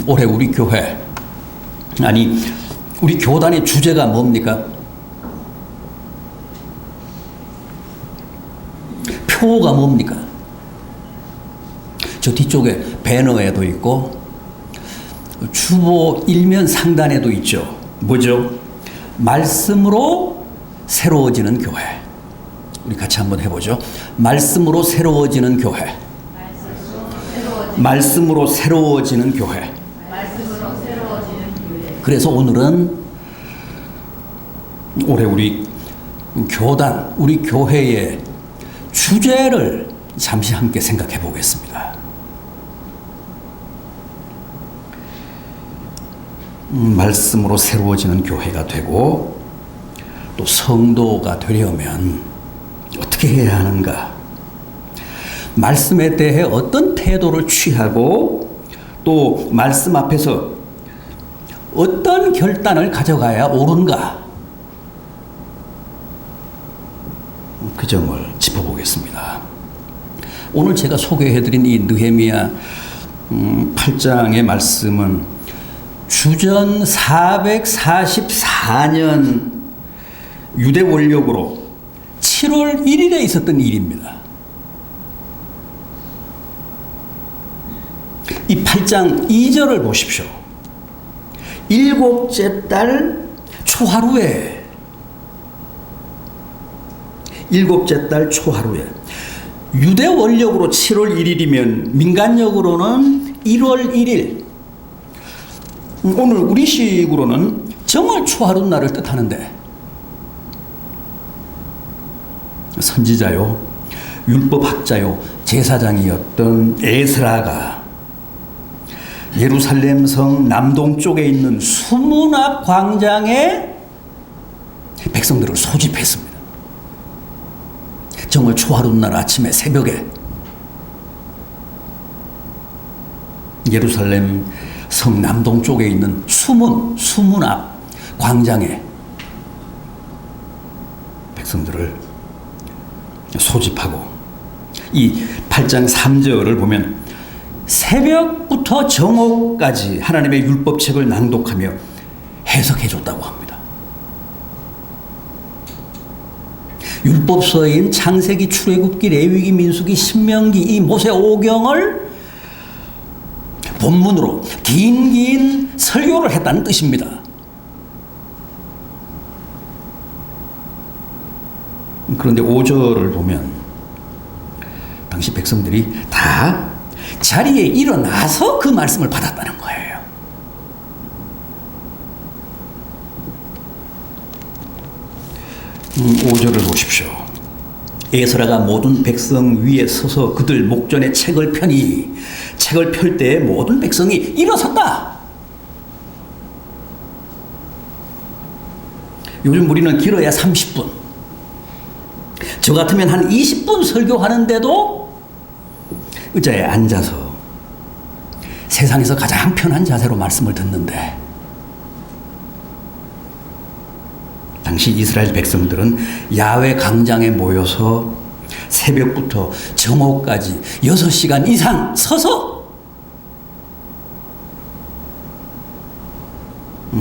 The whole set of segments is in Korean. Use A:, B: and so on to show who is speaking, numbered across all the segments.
A: 올해 우리 교회, 아니 우리 교단의 주제가 뭡니까? 표가 뭡니까? 저 뒤쪽에 배너에도 있고 주보 일면 상단에도 있죠. 뭐죠? 말씀으로 새로워지는 교회. 우리 같이 한번 해보죠. 말씀으로 새로워지는 교회. 말씀으로 새로워지는 교회. 그래서 오늘은 올해 우리 교단, 우리 교회의 주제를 잠시 함께 생각해 보겠습니다. 말씀으로 새로워지는 교회가 되고 또 성도가 되려면 어떻게 해야 하는가? 말씀에 대해 어떤 태도를 취하고 또 말씀 앞에서 어떤 결단을 가져가야 옳은가? 그 점을 짚어보겠습니다. 오늘 제가 소개해드린 이 느헤미야 8장의 말씀은 주전 444년 유대 원력으로 7월 1일에 있었던 일입니다. 이 8장 2절을 보십시오. 일곱째 달 초하루에, 일곱째 달 초하루에, 유대 원력으로 7월 1일이면 민간력으로는 1월 1일, 오늘 우리식으로는 정월 초하루 날을 뜻하는데, 선지자요, 율법학자요, 제사장이었던 에스라가 예루살렘 성 남동쪽에 있는 수문 앞 광장에 백성들을 소집했습니다. 정월 초하루 날 아침에 새벽에 예루살렘 성 남동쪽에 있는 수문 앞 광장에 백성들을 소집하고, 이 8장 3절을 보면 새벽부터 정오까지 하나님의 율법책을 낭독하며 해석해 줬다고 합니다. 율법서인 창세기, 출애굽기, 레위기, 민수기, 신명기, 이 모세 오경을 본문으로 긴 설교를 했다는 뜻입니다. 그런데 5절을 보면 당시 백성들이 다 자리에 일어나서 그 말씀을 받았다는 거예요. 음, 5절을 보십시오. 에스라가 모든 백성 위에 서서 그들 목전에 책을 펴니 책을 펼 때에 모든 백성이 일어섰다. 요즘 우리는 길어야 30분, 저 같으면 한 20분 설교하는데도 의자에 앉아서 세상에서 가장 편한 자세로 말씀을 듣는데, 당시 이스라엘 백성들은 야훼 광장에 모여서 새벽부터 정오까지 6시간 이상 서서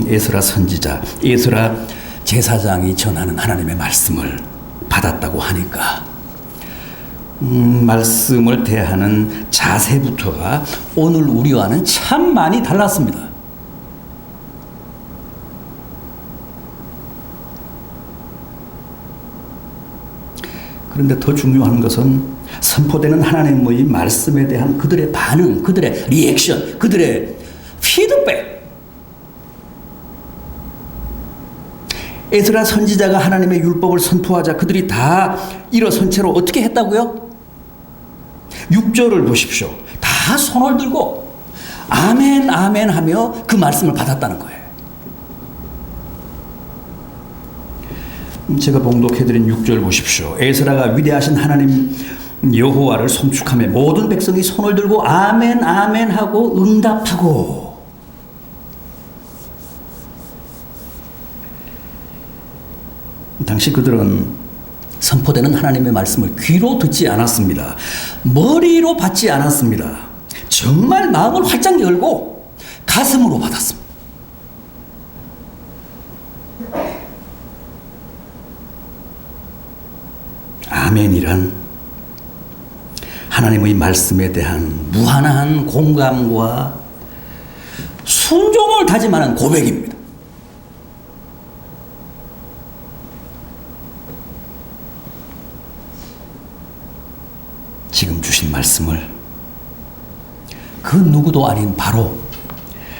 A: 에스라 선지자, 에스라 제사장이 전하는 하나님의 말씀을 받았다고 하니까 말씀을 대하는 자세부터가 오늘 우리와는 참 많이 달랐습니다. 그런데 더 중요한 것은 선포되는 하나님의 말씀에 대한 그들의 반응, 그들의 리액션, 그들의 피드백. 에스라 선지자가 하나님의 율법을 선포하자 그들이 다 일어선 채로 어떻게 했다고요? 6절을 보십시오. 다 손을 들고 아멘 아멘 하며 그 말씀을 받았다는 거예요. 제가 봉독해드린 6절 보십시오. 에스라가 위대하신 하나님 여호와를 송축하며 모든 백성이 손을 들고 아멘 아멘 하고 응답하고, 당시 그들은 선포되는 하나님의 말씀을 귀로 듣지 않았습니다. 머리로 받지 않았습니다. 정말 마음을 활짝 열고 가슴으로 받았습니다. 아멘이란 하나님의 말씀에 대한 무한한 공감과 순종을 다짐하는 고백입니다. 지금 주신 말씀을 그 누구도 아닌 바로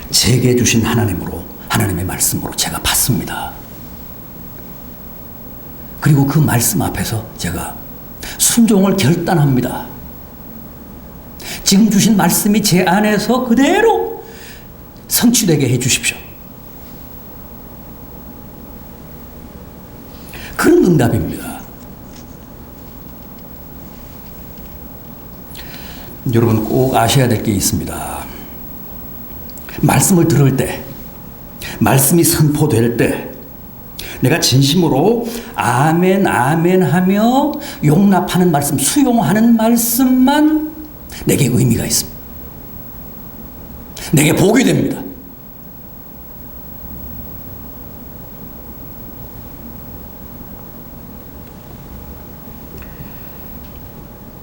A: 제게 주신 하나님의 말씀으로 제가 받습니다. 그리고 그 말씀 앞에서 제가 순종을 결단합니다. 지금 주신 말씀이 제 안에서 그대로 성취되게 해 주십시오. 그런 응답입니다. 여러분 꼭 아셔야 될 게 있습니다. 말씀을 들을 때, 말씀이 선포될 때 내가 진심으로 아멘 아멘 하며 용납하는 말씀, 수용하는 말씀만 내게 의미가 있습니다. 내게 복이 됩니다.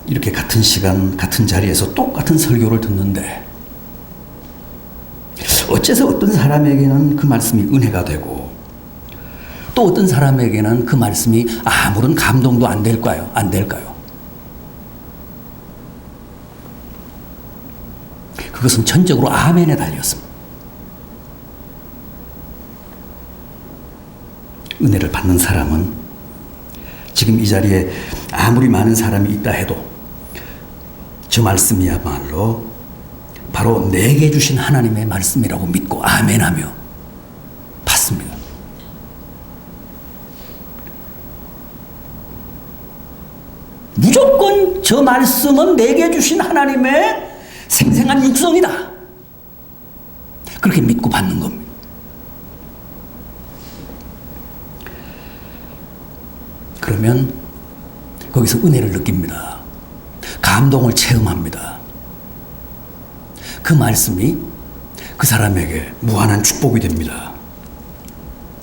A: 이렇게 같은 시간, 같은 자리에서 똑같은 설교를 듣는데 어째서 어떤 사람에게는 그 말씀이 은혜가 되고 또 어떤 사람에게는 그 말씀이 아무런 감동도 안 될까요? 안 될까요? 그것은 전적으로 아멘에 달렸습니다. 은혜를 받는 사람은 지금 이 자리에 아무리 많은 사람이 있다 해도 저 말씀이야말로 바로 내게 주신 하나님의 말씀이라고 믿고 아멘하며 받습니다. 무조건 저 말씀은 내게 주신 하나님의 생생한 육성이다. 그렇게 믿고 받는 겁니다. 그러면 거기서 은혜를 느낍니다. 감동을 체험합니다. 그 말씀이 그 사람에게 무한한 축복이 됩니다.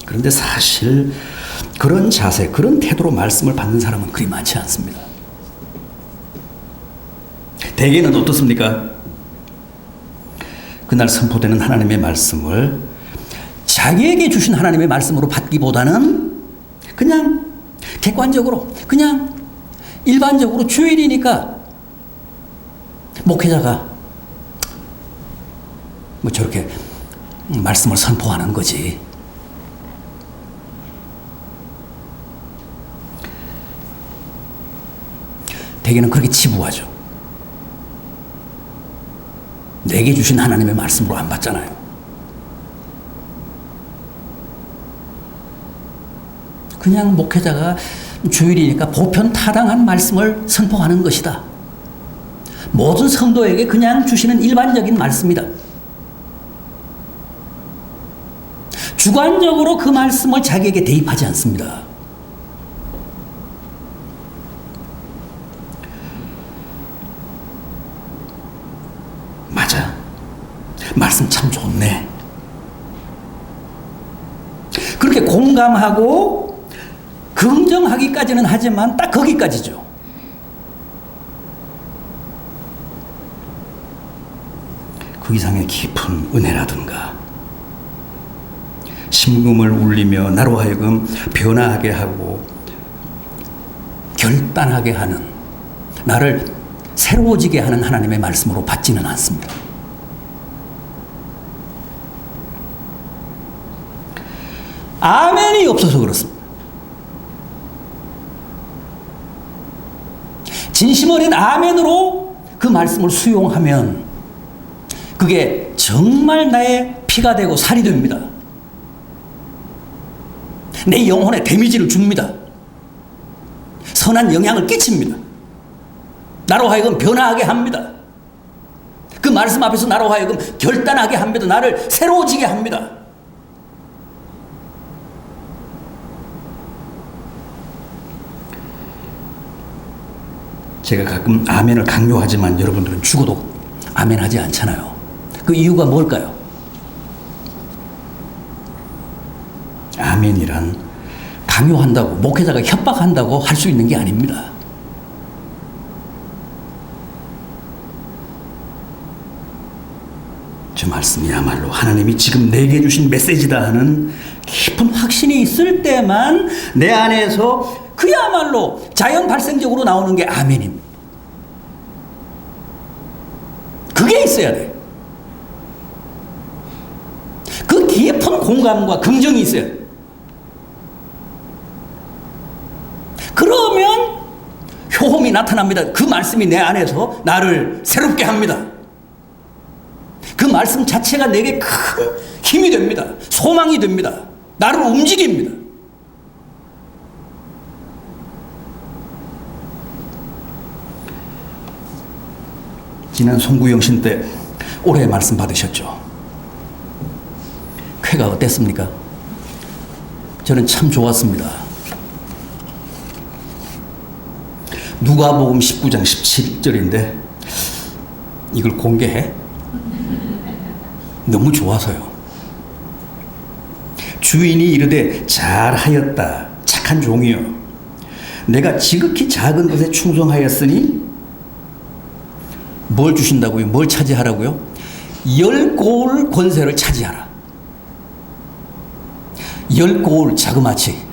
A: 그런데 사실 그런 자세, 그런 태도로 말씀을 받는 사람은 그리 많지 않습니다. 대개는 어떻습니까? 그날 선포되는 하나님의 말씀을 자기에게 주신 하나님의 말씀으로 받기보다는 그냥 객관적으로, 그냥 일반적으로 주일이니까 목회자가 뭐 저렇게 말씀을 선포하는 거지. 대개는 그렇게 치부하죠. 내게 주신 하나님의 말씀으로 안 받잖아요. 그냥 목회자가 주일이니까 보편타당한 말씀을 선포하는 것이다. 모든 성도에게 그냥 주시는 일반적인 말씀이다. 주관적으로 그 말씀을 자기에게 대입하지 않습니다. 맞아. 말씀 참 좋네. 그렇게 공감하고 긍정하기까지는 하지만 딱 거기까지죠. 그 이상의 깊은 은혜라든가 심금을 울리며 나로 하여금 변화하게 하고 결단하게 하는, 나를 새로워지게 하는 하나님의 말씀으로 받지는 않습니다. 아멘이 없어서 그렇습니다. 진심 어린 아멘으로 그 말씀을 수용하면 그게 정말 나의 피가 되고 살이 됩니다. 내 영혼에 데미지를 줍니다. 선한 영향을 끼칩니다. 나로 하여금 변화하게 합니다. 그 말씀 앞에서 나로 하여금 결단하게 합니다. 나를 새로워지게 합니다. 제가 가끔 아멘을 강요하지만 여러분들은 죽어도 아멘하지 않잖아요. 그 이유가 뭘까요? 아멘이란 강요한다고, 목회자가 협박한다고 할 수 있는 게 아닙니다. 저 말씀이야말로 하나님이 지금 내게 주신 메시지다 하는 깊은 확신이 있을 때만 내 안에서 그야말로 자연 발생적으로 나오는 게 아멘입니다. 그게 있어야 돼. 그 깊은 공감과 긍정이 있어야 돼. 그러면 효험이 나타납니다. 그 말씀이 내 안에서 나를 새롭게 합니다. 그 말씀 자체가 내게 큰 힘이 됩니다. 소망이 됩니다. 나를 움직입니다. 지난 송구영신 때 올해 말씀 받으셨죠? 쾌가 어땠습니까? 저는 참 좋았습니다. 누가복음 19장 17절인데 이걸 공개해? 너무 좋아서요. 주인이 이르되 잘하였다 착한 종이여, 내가 지극히 작은 것에 충성하였으니 뭘 주신다고요? 뭘 차지하라고요? 10고을 권세를 차지하라. 10고을 자그마치.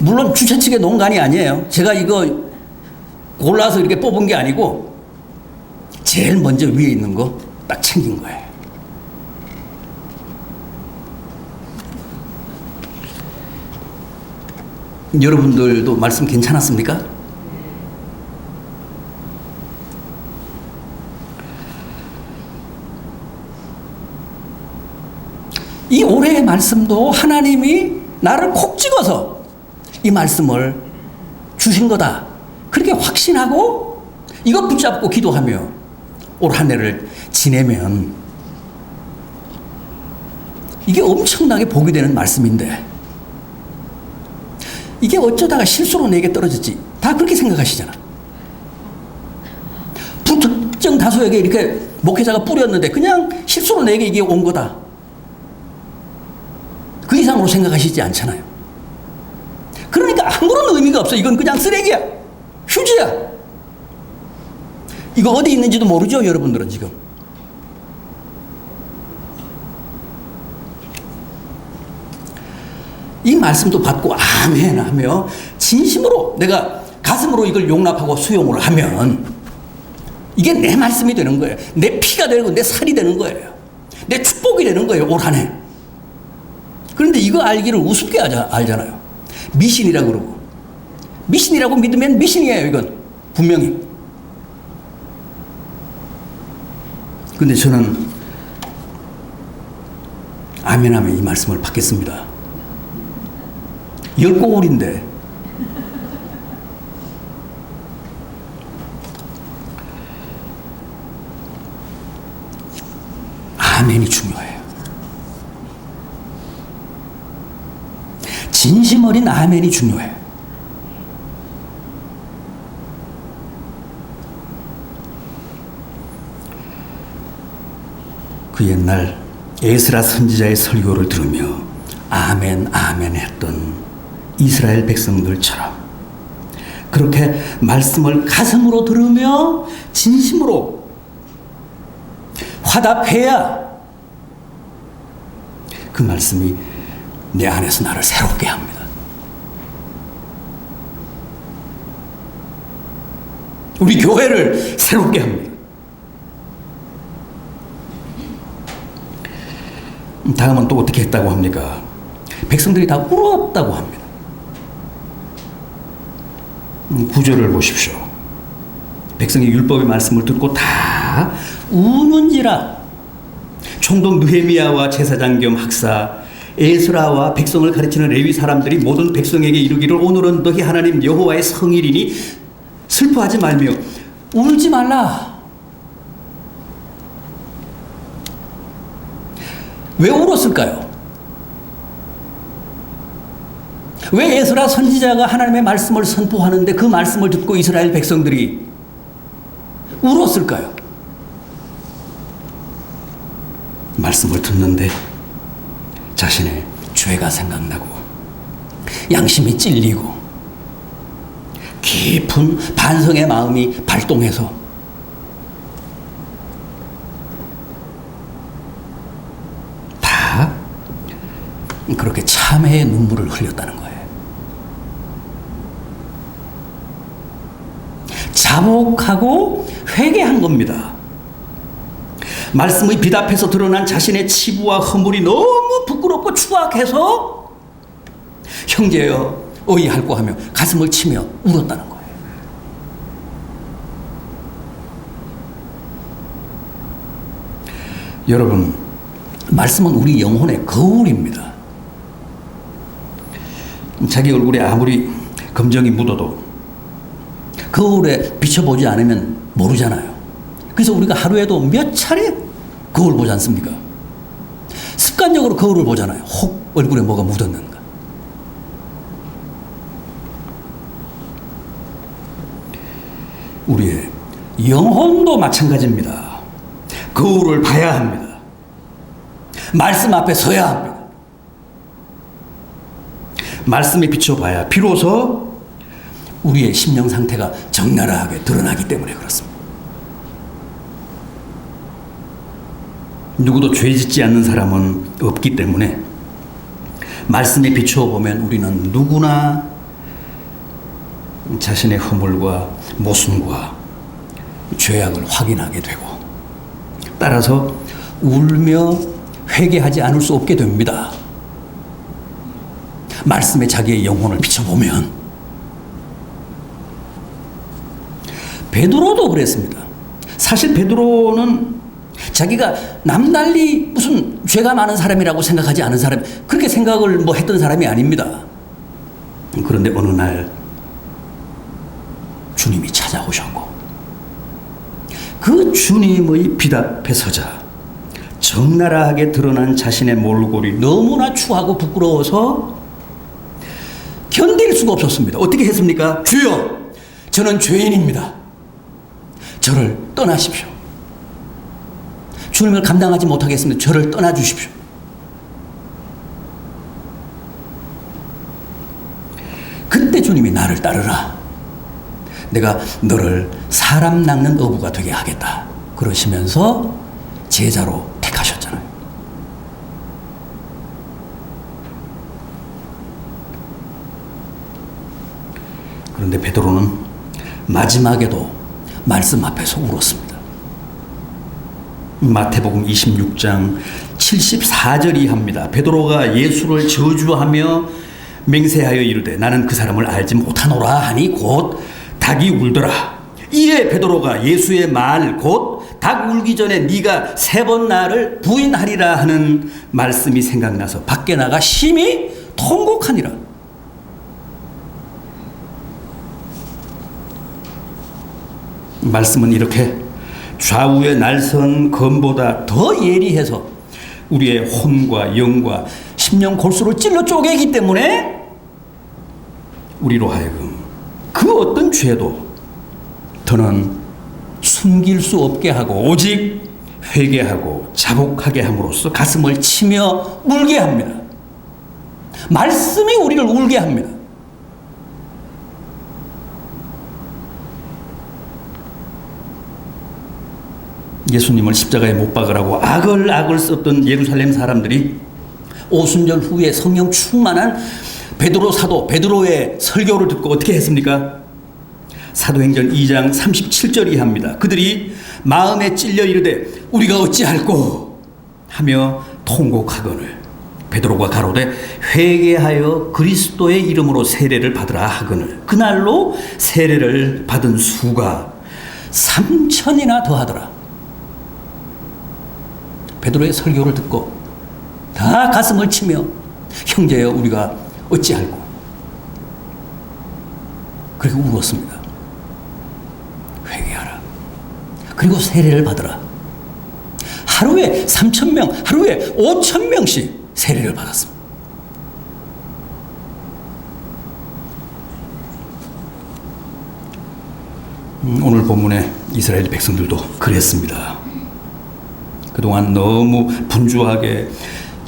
A: 물론 주최 측의 농간이 아니에요. 제가 이거 골라서 이렇게 뽑은 게 아니고 제일 먼저 위에 있는 거 딱 챙긴 거예요. 여러분들도 말씀 괜찮았습니까? 이 올해의 말씀도 하나님이 나를 콕 찍어서 이 말씀을 주신 거다, 그렇게 확신하고 이거 붙잡고 기도하며 올 한 해를 지내면 이게 엄청나게 복이 되는 말씀인데, 이게 어쩌다가 실수로 내게 떨어졌지, 다 그렇게 생각하시잖아. 불특정 다수에게 이렇게 목회자가 뿌렸는데 그냥 실수로 내게 이게 온 거다, 그 이상으로 생각하시지 않잖아요. 그러니까 아무런 의미가 없어. 이건 그냥 쓰레기야, 휴지야. 이거 어디 있는지도 모르죠, 여러분들은 지금. 이 말씀도 받고 아멘 하며 진심으로 내가 가슴으로 이걸 용납하고 수용을 하면 이게 내 말씀이 되는 거예요. 내 피가 되고 내 살이 되는 거예요. 내 축복이 되는 거예요, 올 한 해. 그런데 이거 알기를 우습게 알잖아요. 미신이라고 그러고. 미신이라고 믿으면 미신이에요, 이건. 분명히. 근데 저는 아멘하면 이 말씀을 받겠습니다. 10고울인데 아멘이 중요해요. 진심 어린 아멘이 중요해요. 그 옛날 에스라 선지자의 설교를 들으며 아멘 아멘 했던 이스라엘 백성들처럼 그렇게 말씀을 가슴으로 들으며 진심으로 화답해야 그 말씀이 내 안에서 나를 새롭게 합니다. 우리 교회를 새롭게 합니다. 다음은 또 어떻게 했다고 합니까? 백성들이 다 울었다고 합니다. 9절을 보십시오. 백성이 율법의 말씀을 듣고 다 우는지라. 총독 느헤미야와 제사장 겸 학사 에스라와 백성을 가르치는 레위 사람들이 모든 백성에게 이르기를 오늘은 너희 하나님 여호와의 성일이니 슬퍼하지 말며 울지 말라. 왜 울었을까요? 왜 에스라 선지자가 하나님의 말씀을 선포하는데 그 말씀을 듣고 이스라엘 백성들이 울었을까요? 말씀을 듣는데 자신의 죄가 생각나고 양심이 찔리고 깊은 반성의 마음이 발동해서 다 그렇게 참회의 눈물을 흘렸다는 거예요. 자복하고 회개한 겁니다. 말씀의 빛 앞에서 드러난 자신의 치부와 허물이 너무 부끄럽고 추악해서 형제여 어이할꼬 하며 가슴을 치며 울었다는 거예요. 여러분, 말씀은 우리 영혼의 거울입니다. 자기 얼굴에 아무리 검정이 묻어도 거울에 비춰보지 않으면 모르잖아요. 그래서 우리가 하루에도 몇 차례 거울 보지 않습니까? 습관적으로 거울을 보잖아요. 혹 얼굴에 뭐가 묻었는가. 우리의 영혼도 마찬가지입니다. 거울을 봐야 합니다. 말씀 앞에 서야 합니다. 말씀에 비춰봐야 비로소 우리의 심령 상태가 적나라하게 드러나기 때문에 그렇습니다. 누구도 죄 짓지 않는 사람은 없기 때문에 말씀에 비추어 보면 우리는 누구나 자신의 허물과 모순과 죄악을 확인하게 되고 따라서 울며 회개하지 않을 수 없게 됩니다. 말씀에 자기의 영혼을 비춰보면 베드로도 그랬습니다. 사실 베드로는 자기가 남달리 무슨 죄가 많은 사람이라고 생각하지 않은 사람, 그렇게 생각을 뭐 했던 사람이 아닙니다. 그런데 어느 날 주님이 찾아오셨고 그 주님의 빛 앞에 서자 적나라하게 드러난 자신의 몰골이 너무나 추하고 부끄러워서 견딜 수가 없었습니다. 어떻게 했습니까? 주여, 저는 죄인입니다. 저를 떠나십시오. 주님을 감당하지 못하겠습니다. 저를 떠나주십시오. 그때 주님이 나를 따르라. 내가 너를 사람 낚는 어부가 되게 하겠다. 그러시면서 제자로 택하셨잖아요. 그런데 베드로는 마지막에도 말씀 앞에서 울었습니다. 마태복음 26장 74절이 합니다. 베드로가 예수를 저주하며 맹세하여 이르되 나는 그 사람을 알지 못하노라 하니 곧 닭이 울더라. 이에 베드로가 예수의 말 곧 닭 울기 전에 네가 3번 나를 부인하리라 하는 말씀이 생각나서 밖에 나가 심히 통곡하니라. 말씀은 이렇게 좌우의 날선 검보다 더 예리해서 우리의 혼과 영과 심령 골수를 찔러 쪼개기 때문에 우리로 하여금 그 어떤 죄도 더는 숨길 수 없게 하고 오직 회개하고 자복하게 함으로써 가슴을 치며 울게 합니다. 말씀이 우리를 울게 합니다. 예수님을 십자가에 못 박으라고 악을 썼던 예루살렘 사람들이 오순절 후에 성령 충만한 베드로 사도 베드로의 설교를 듣고 어떻게 했습니까? 사도행전 2장 37절이 합니다. 그들이 마음에 찔려 이르되 우리가 어찌할꼬 하며 통곡하거늘 베드로가 가로되 회개하여 그리스도의 이름으로 세례를 받으라 하거늘 그날로 세례를 받은 수가 3,000이나 더하더라. 베드로의 설교를 듣고 다 가슴을 치며 형제여 우리가 어찌할꼬 그리고 울었습니다. 회개하라. 그리고 세례를 받으라. 하루에 3,000명, 하루에 5,000명씩 세례를 받았습니다. 오늘 본문에 이스라엘 백성들도 그랬습니다. 그동안 너무 분주하게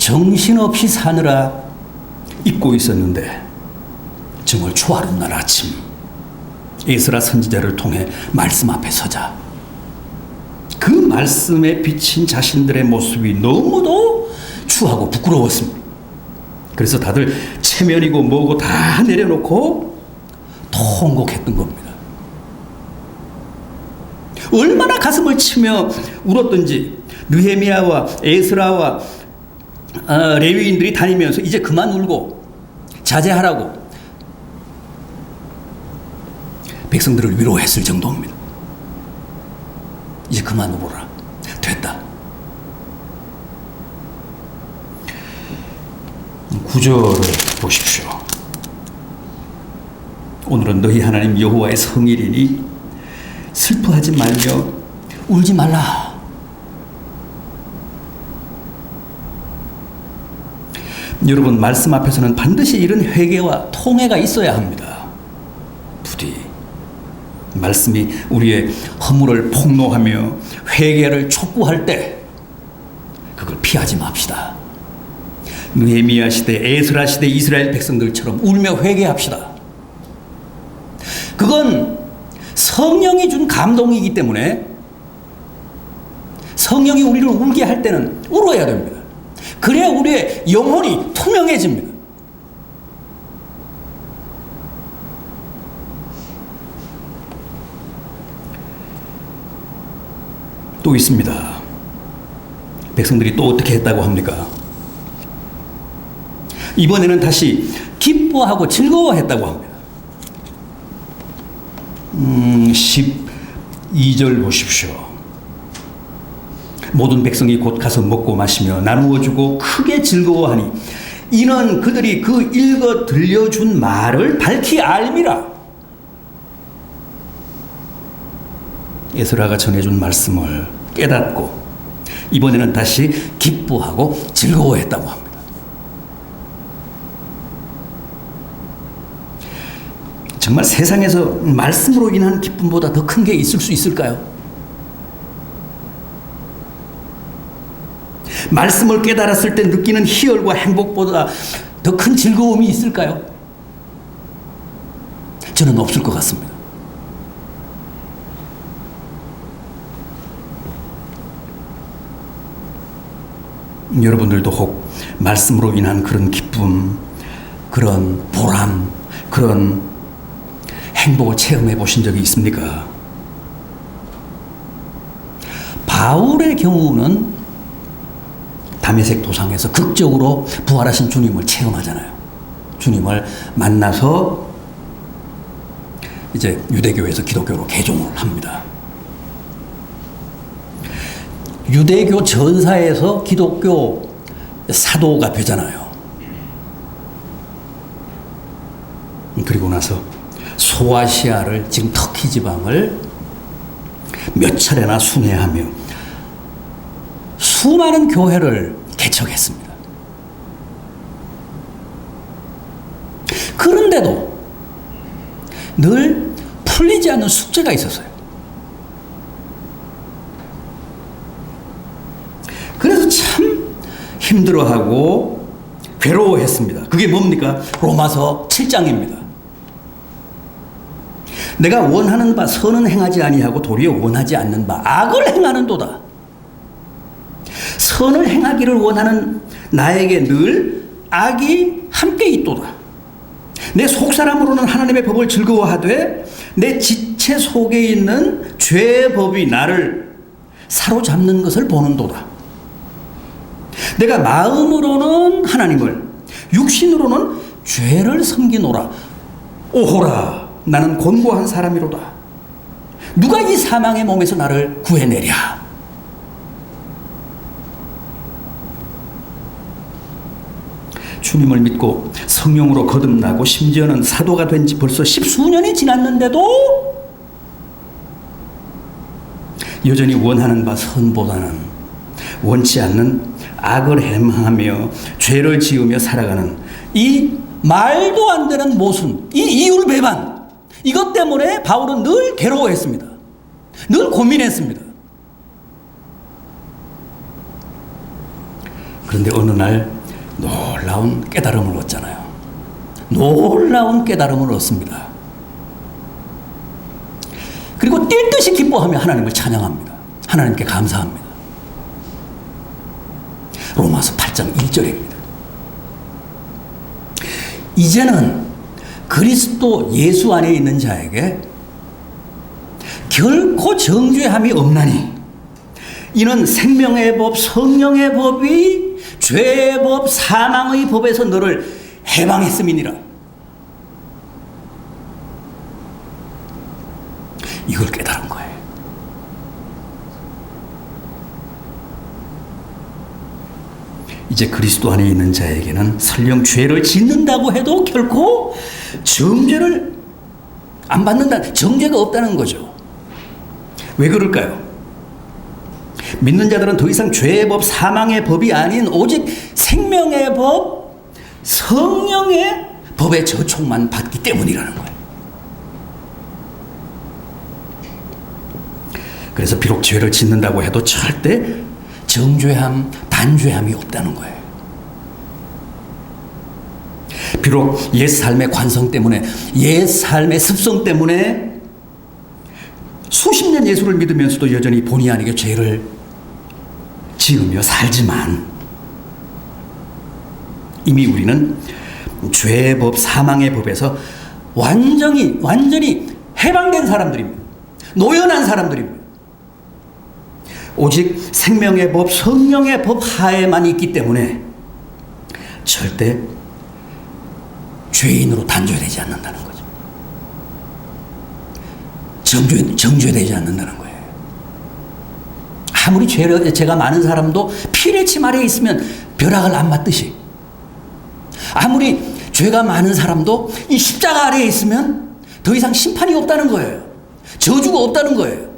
A: 정신없이 사느라 잊고 있었는데 정말 초하룻 날 아침 에스라 선지자를 통해 말씀 앞에 서자 그 말씀에 비친 자신들의 모습이 너무도 추하고 부끄러웠습니다. 그래서 다들 체면이고 뭐고 다 내려놓고 통곡했던 겁니다. 얼마나 가슴을 치며 울었던지 느헤미야와 에스라와 레위인들이 다니면서 이제 그만 울고 자제하라고 백성들을 위로했을 정도입니다. 이제 그만 울어라. 됐다. 9절을 보십시오. 오늘은 너희 하나님 여호와의 성일이니 슬퍼하지 말며 울지 말라. 여러분, 말씀 앞에서는 반드시 이런 회개와 통회가 있어야 합니다. 부디 말씀이 우리의 허물을 폭로하며 회개를 촉구할 때 그걸 피하지 맙시다. 느헤미야 시대, 에스라 시대 이스라엘 백성들처럼 울며 회개합시다. 그건 성령이 준 감동이기 때문에 성령이 우리를 울게 할 때는 울어야 됩니다. 그래야 우리의 영혼이 투명해집니다. 또 있습니다. 백성들이 또 어떻게 했다고 합니까? 이번에는 다시 기뻐하고 즐거워했다고 합니다. 12절 보십시오. 모든 백성이 곧 가서 먹고 마시며 나누어주고 크게 즐거워하니 이는 그들이 그 읽어 들려준 말을 밝히 알미라. 에스라가 전해준 말씀을 깨닫고 이번에는 다시 기뻐하고 즐거워했다고 합니다. 정말 세상에서 말씀으로 인한 기쁨보다 더 큰 게 있을 수 있을까요? 말씀을 깨달았을 때 느끼는 희열과 행복보다 더 큰 즐거움이 있을까요? 저는 없을 것 같습니다. 여러분들도 혹 말씀으로 인한 그런 기쁨, 그런 보람, 그런 행복을 체험해 보신 적이 있습니까? 바울의 경우는 다메섹 도상에서 극적으로 부활하신 주님을 체험하잖아요. 주님을 만나서 이제 유대교에서 기독교로 개종을 합니다. 유대교 전사에서 기독교 사도가 되잖아요. 그리고 나서 소아시아를, 지금 터키 지방을 몇 차례나 순회하며 수많은 교회를 개척했습니다. 그런데도 늘 풀리지 않는 숙제가 있었어요. 그래서 참 힘들어하고 괴로워했습니다. 그게 뭡니까? 로마서 7장입니다. 내가 원하는 바 선은 행하지 아니하고 도리어 원하지 않는 바 악을 행하는도다. 선을 행하기를 원하는 나에게 늘 악이 함께 있도다. 내 속사람으로는 하나님의 법을 즐거워하되 내 지체 속에 있는 죄의 법이 나를 사로잡는 것을 보는도다. 내가 마음으로는 하나님을, 육신으로는 죄를 섬기노라. 오호라, 나는 곤고한 사람이로다. 누가 이 사망의 몸에서 나를 구해내랴. 주님을 믿고 성령으로 거듭나고 심지어는 사도가 된 지 벌써 10수년이 지났는데도 여전히 원하는 바 선보다는 원치 않는 악을 행하며 죄를 지으며 살아가는 이 말도 안 되는 모순, 이 이율배반, 이것 때문에 바울은 늘 괴로워했습니다. 늘 고민했습니다. 그런데 어느 날 놀라운 깨달음을 얻잖아요. 놀라운 깨달음을 얻습니다. 그리고 뛸 듯이 기뻐하며 하나님을 찬양합니다. 하나님께 감사합니다. 로마서 8장 1절입니다. 이제는 그리스도 예수 안에 있는 자에게 결코 정죄함이 없나니 이는 생명의 법, 성령의 법이 죄의 법, 사망의 법에서 너를 해방했음이니라. 이걸 깨달은 거예요. 이제 그리스도 안에 있는 자에게는 설령 죄를 짓는다고 해도 결코 정죄를 안 받는다, 정죄가 없다는 거죠. 왜 그럴까요? 믿는 자들은 더 이상 죄의 법, 사망의 법이 아닌 오직 생명의 법, 성령의 법의 저촉만 받기 때문이라는 거예요. 그래서 비록 죄를 짓는다고 해도 절대 정죄함, 단죄함이 없다는 거예요. 비록 옛 삶의 관성 때문에, 옛 삶의 습성 때문에 수십 년 예수를 믿으면서도 여전히 본의 아니게 죄를 지으며 살지만 이미 우리는 죄의 법, 사망의 법에서 완전히 해방된 사람들입니다. 노연한 사람들입니다. 오직 생명의 법, 성령의 법 하에만 있기 때문에 절대 죄인으로 단죄되지 않는다는 거죠. 정죄되지 않는다는 거예요. 아무리 죄가 많은 사람도 피레침 아래에 있으면 벼락을 안 맞듯이, 아무리 죄가 많은 사람도 이 십자가 아래에 있으면 더 이상 심판이 없다는 거예요. 저주가 없다는 거예요.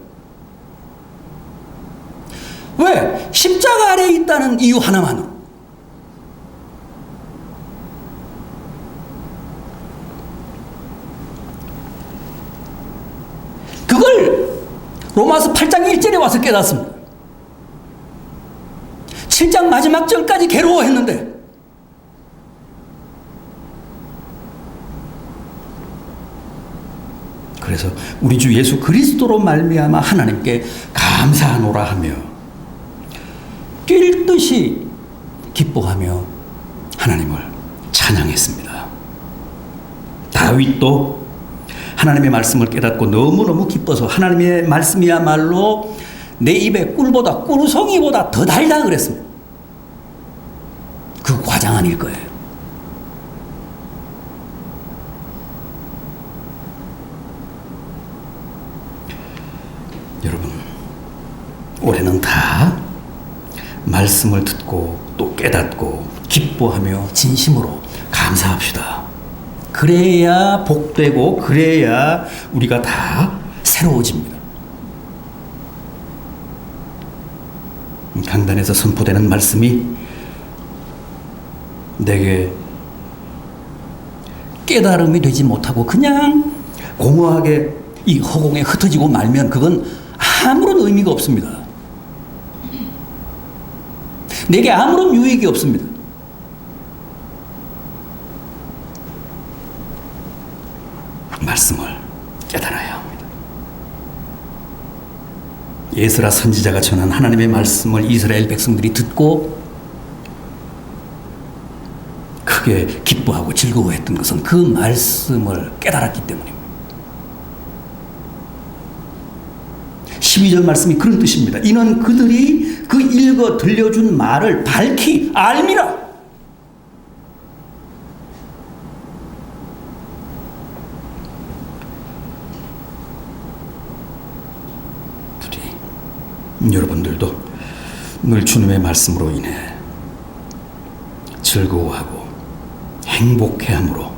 A: 왜? 십자가 아래에 있다는 이유 하나만으로. 그걸 로마서 8장 1절에 와서 깨닫습니다. 7장 마지막 절까지 괴로워했는데 그래서 우리 주 예수 그리스도로 말미암아 하나님께 감사하노라 하며 뛸 듯이 기뻐하며 하나님을 찬양했습니다. 다윗도 하나님의 말씀을 깨닫고 너무너무 기뻐서 하나님의 말씀이야말로 내 입에 꿀보다 꿀송이보다 더 달다 그랬습니다. 그 과장 아닐 거예요. 여러분, 올해는 다 말씀을 듣고 또 깨닫고 기뻐하며 진심으로 감사합시다. 그래야 복되고 그래야 우리가 다 새로워집니다. 강단에서 선포되는 말씀이 내게 깨달음이 되지 못하고 그냥 공허하게 이 허공에 흩어지고 말면 그건 아무런 의미가 없습니다. 내게 아무런 유익이 없습니다. 말씀을 깨달아야 합니다. 예스라 선지자가 전한 하나님의 말씀을 이스라엘 백성들이 듣고 크게 기뻐하고 즐거워했던 것은 그 말씀을 깨달았기 때문입니다. 12절 말씀이 그런 뜻입니다. 이는 그들이 그 읽어 들려준 말을 밝히 알미라. 여러분들도 늘 주님의 말씀으로 인해 즐거워하고 행복해함으로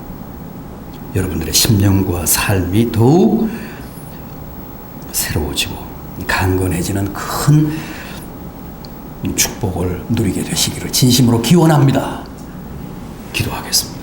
A: 여러분들의 심령과 삶이 더욱 새로워지고 강건해지는 큰 축복을 누리게 되시기를 진심으로 기원합니다. 기도하겠습니다.